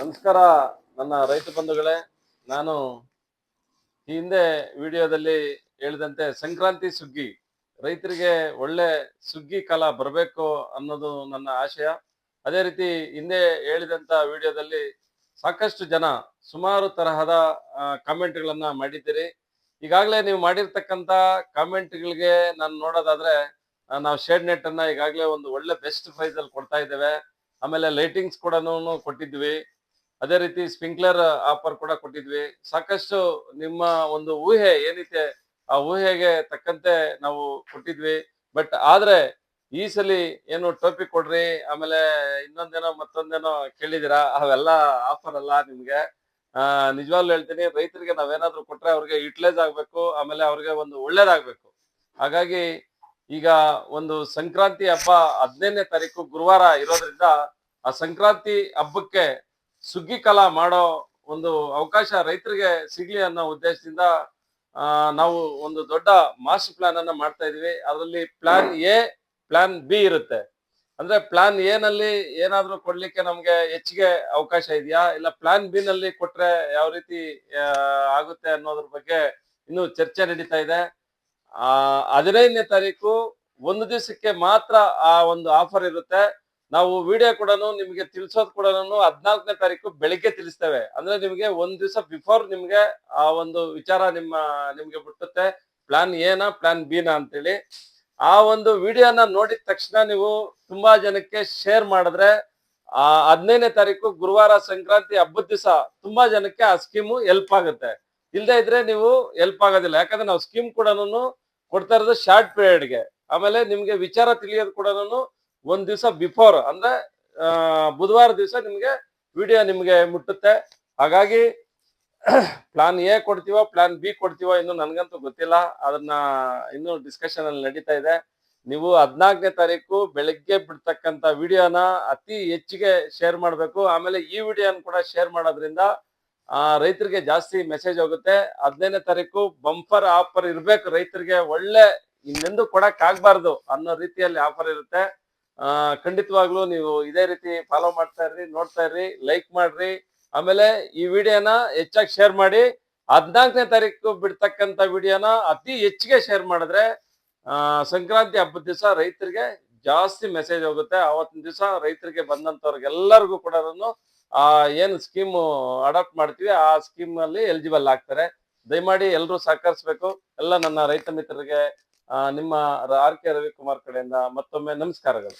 ನಮಸ್ಕಾರ ನನ್ನ ರೈತ ಬಂಧುಗಳೇ. ನಾನು ಈ ಹಿಂದೆ ವಿಡಿಯೋದಲ್ಲಿ ಹೇಳಿದಂತೆ ಸಂಕ್ರಾಂತಿ ಸುಗ್ಗಿ ರೈತರಿಗೆ ಒಳ್ಳೆ ಸುಗ್ಗಿ ಕಾಲ ಬರಬೇಕು ಅನ್ನೋದು ನನ್ನ ಆಶಯ. ಅದೇ ರೀತಿ ಹಿಂದೆ ಹೇಳಿದಂತ ವಿಡಿಯೋದಲ್ಲಿ ಸಾಕಷ್ಟು ಜನ ಸುಮಾರು ತರಹದ ಕಾಮೆಂಟ್ಗಳನ್ನ ಮಾಡಿದ್ದೀರಿ. ಈಗಾಗಲೇ ನೀವು ಮಾಡಿರ್ತಕ್ಕಂಥ ಕಾಮೆಂಟ್ಗಳಿಗೆ ನಾನು ನೋಡೋದಾದ್ರೆ ನಾವು ಶೇಡ್ ನೆಟ್ ಅನ್ನ ಈಗಾಗಲೇ ಒಂದು ಒಳ್ಳೆ ಬೆಸ್ಟ್ ಪ್ರೈಸ್ ಅಲ್ಲಿ ಕೊಡ್ತಾ ಇದ್ದೇವೆ. ಆಮೇಲೆ ಲೈಟಿಂಗ್ಸ್ ಕೂಡ ಕೊಟ್ಟಿದ್ವಿ. ಅದೇ ರೀತಿ ಸ್ಪ್ರಿಂಕ್ಲರ್ ಆಫರ್ ಕೂಡ ಕೊಟ್ಟಿದ್ವಿ. ಸಾಕಷ್ಟು ನಿಮ್ಮ ಒಂದು ಊಹೆ ಏನಿದೆ ಆ ಊಹೆಗೆ ತಕ್ಕಂತೆ ನಾವು ಕೊಟ್ಟಿದ್ವಿ. ಬಟ್ ಆದ್ರೆ ಈ ಸಲಿ ಏನು ಟೋಪಿ ಕೊಡ್ರಿ, ಆಮೇಲೆ ಇನ್ನೊಂದೇನೋ ಮತ್ತೊಂದೇನೋ ಕೇಳಿದಿರಾ, ಅವೆಲ್ಲ ಆಫರ್ ಅಲ್ಲ ನಿಮ್ಗೆ. ನಿಜವಾಗ್ಲೂ ಹೇಳ್ತೀನಿ, ರೈತರಿಗೆ ನಾವೇನಾದ್ರೂ ಕೊಟ್ರೆ ಅವ್ರಿಗೆ ಯುಟಿಲೈಸ್ ಆಗ್ಬೇಕು, ಆಮೇಲೆ ಅವ್ರಿಗೆ ಒಂದು ಒಳ್ಳೇದಾಗ್ಬೇಕು. ಹಾಗಾಗಿ ಈಗ ಒಂದು ಸಂಕ್ರಾಂತಿ ಹಬ್ಬ 15ನೇ ತಾರೀಕು ಗುರುವಾರ ಇರೋದ್ರಿಂದ ಆ ಸಂಕ್ರಾಂತಿ ಹಬ್ಬಕ್ಕೆ ಸುಗ್ಗಿ ಕಾಲ ಮಾಡೋ ಒಂದು ಅವಕಾಶ ರೈತರಿಗೆ ಸಿಗ್ಲಿ ಅನ್ನೋ ಉದ್ದೇಶದಿಂದ ನಾವು ಒಂದು ದೊಡ್ಡ ಮಾಸ್ಟರ್ ಪ್ಲಾನ್ ಅನ್ನ ಮಾಡ್ತಾ ಇದೀವಿ. ಅದರಲ್ಲಿ ಪ್ಲಾನ್ ಎ, ಪ್ಲಾನ್ ಬಿ ಇರುತ್ತೆ. ಅಂದ್ರೆ ಪ್ಲಾನ್ ಎ ನಲ್ಲಿ ಏನಾದ್ರೂ ಕೊಡ್ಲಿಕ್ಕೆ ನಮ್ಗೆ ಹೆಚ್ಚಿಗೆ ಅವಕಾಶ ಇದೆಯಾ, ಇಲ್ಲ ಪ್ಲಾನ್ ಬಿ ನಲ್ಲಿ ಕೊಟ್ರೆ ಯಾವ ರೀತಿ ಆಗುತ್ತೆ ಅನ್ನೋದ್ರ ಬಗ್ಗೆ ಇನ್ನು ಚರ್ಚೆ ನಡೀತಾ ಇದೆ. 15ನೇ ತಾರೀಕು ಒಂದು ದಿವಸಕ್ಕೆ ಮಾತ್ರ ಆ ಒಂದು ಆಫರ್ ಇರುತ್ತೆ. ನಾವು ವಿಡಿಯೋ ಕೂಡ ನಿಮ್ಗೆ ತಿಳಿಸೋದು ಕೂಡ 14ನೇ ತಾರೀಕು ಬೆಳಿಗ್ಗೆ ತಿಳಿಸ್ತೇವೆ. ಅಂದ್ರೆ ನಿಮ್ಗೆ ಒಂದ್ ದಿವಸ ಬಿಫೋರ್ ನಿಮ್ಗೆ ಆ ಒಂದು ವಿಚಾರ ನಿಮ್ಗೆ ಬಿಟ್ಟುತ್ತೆ, ಪ್ಲಾನ್ ಎನಾ ಪ್ಲಾನ್ ಬಿನಾ ಅಂತೇಳಿ. ಆ ಒಂದು ವಿಡಿಯೋನ ನೋಡಿದ ತಕ್ಷಣ ನೀವು ತುಂಬಾ ಜನಕ್ಕೆ ಶೇರ್ ಮಾಡಿದ್ರೆ 15ನೇ ತಾರೀಕು ಗುರುವಾರ ಸಂಕ್ರಾಂತಿ ಹಬ್ಬದ ದಿವಸ ತುಂಬಾ ಜನಕ್ಕೆ ಆ ಸ್ಕೀಮು ಹೆಲ್ಪ್ ಆಗುತ್ತೆ. ಇಲ್ದೇ ಇದ್ರೆ ನೀವು ಹೆಲ್ಪ್ ಆಗೋದಿಲ್ಲ. ಯಾಕಂದ್ರೆ ನಾವು ಸ್ಕೀಮ್ ಕೂಡ ಕೊಡ್ತಾ ಇರೋದು ಶಾರ್ಟ್ ಪೀರಿಯಡ್ಗೆ. ಆಮೇಲೆ ನಿಮ್ಗೆ ವಿಚಾರ ತಿಳಿಯೋದು ಕೂಡ ಒಂದ್ ದಿವಸ ಬಿಫೋರ್, ಅಂದ್ರೆ ಬುಧವಾರ ದಿವಸ ನಿಮ್ಗೆ ವಿಡಿಯೋ ನಿಮ್ಗೆ ಮುಟ್ಟುತ್ತೆ. ಹಾಗಾಗಿ ಪ್ಲಾನ್ ಎ ಕೊಡ್ತೀವೋ ಪ್ಲಾನ್ ಬಿ ಕೊಡ್ತೀವೋ ಇನ್ನು ನನ್ಗಂತೂ ಗೊತ್ತಿಲ್ಲ. ಅದನ್ನ ಇನ್ನು ಡಿಸ್ಕಷನ್ ಅಲ್ಲಿ ನಡೀತಾ ಇದೆ. ನೀವು 14ನೇ ತಾರೀಕು ಬೆಳಗ್ಗೆ ಬಿಡ್ತಕ್ಕಂತ ವಿಡಿಯೋನ ಅತಿ ಹೆಚ್ಚಿಗೆ ಶೇರ್ ಮಾಡ್ಬೇಕು. ಆಮೇಲೆ ಈ ವಿಡಿಯೋನ ಕೂಡ ಶೇರ್ ಮಾಡೋದ್ರಿಂದ ರೈತರಿಗೆ ಜಾಸ್ತಿ ಮೆಸೇಜ್ ಹೋಗುತ್ತೆ. 15ನೇ ತಾರೀಕು ಬಂಪರ್ ಆಫರ್ ಇರ್ಬೇಕು ರೈತರಿಗೆ, ಒಳ್ಳೆ ಇನ್ನೆಂದು ಕೊಡಕ್ ಆಗ್ಬಾರ್ದು ಅನ್ನೋ ರೀತಿಯಲ್ಲಿ ಆಫರ್ ಇರುತ್ತೆ. ಖಂಡಿತವಾಗ್ಲೂ ನೀವು ಇದೇ ರೀತಿ ಫಾಲೋ ಮಾಡ್ತಾ ಇರ್ರಿ, ನೋಡ್ತಾ ಇರ್ರಿ, ಲೈಕ್ ಮಾಡ್ರಿ. ಆಮೇಲೆ ಈ ವಿಡಿಯೋನ ಹೆಚ್ಚಾಗಿ ಶೇರ್ ಮಾಡಿ. 14ನೇ ತಾರೀಕು ಬಿಡ್ತಕ್ಕಂತ ವಿಡಿಯೋನ ಅತಿ ಹೆಚ್ಚಿಗೆ ಶೇರ್ ಮಾಡಿದ್ರೆ ಸಂಕ್ರಾಂತಿ ಹಬ್ಬದ ದಿವಸ ರೈತರಿಗೆ ಜಾಸ್ತಿ ಮೆಸೇಜ್ ಹೋಗುತ್ತೆ. ಅವತ್ತಿನ ದಿವಸ ರೈತರಿಗೆ ಬಂದಂತವ್ರಿಗೆಲ್ಲರಿಗೂ ಕೂಡ ಏನು ಸ್ಕೀಮ್ ಅಡಾಪ್ಟ್ ಮಾಡ್ತೀವಿ ಆ ಸ್ಕೀಮ್ ಅಲ್ಲಿ ಎಲಿಜಿಬಲ್ ಆಗ್ತಾರೆ. ದಯಮಾಡಿ ಎಲ್ಲರೂ ಸಹಕರಿಸಬೇಕು. ಎಲ್ಲ ನನ್ನ ರೈತ ಮಿತ್ರರಿಗೆ ನಿಮ್ಮ ಆರ್ ಕೆ ರವಿಕುಮಾರ್ ಕಡೆಯಿಂದ ಮತ್ತೊಮ್ಮೆ ನಮಸ್ಕಾರಗಳು.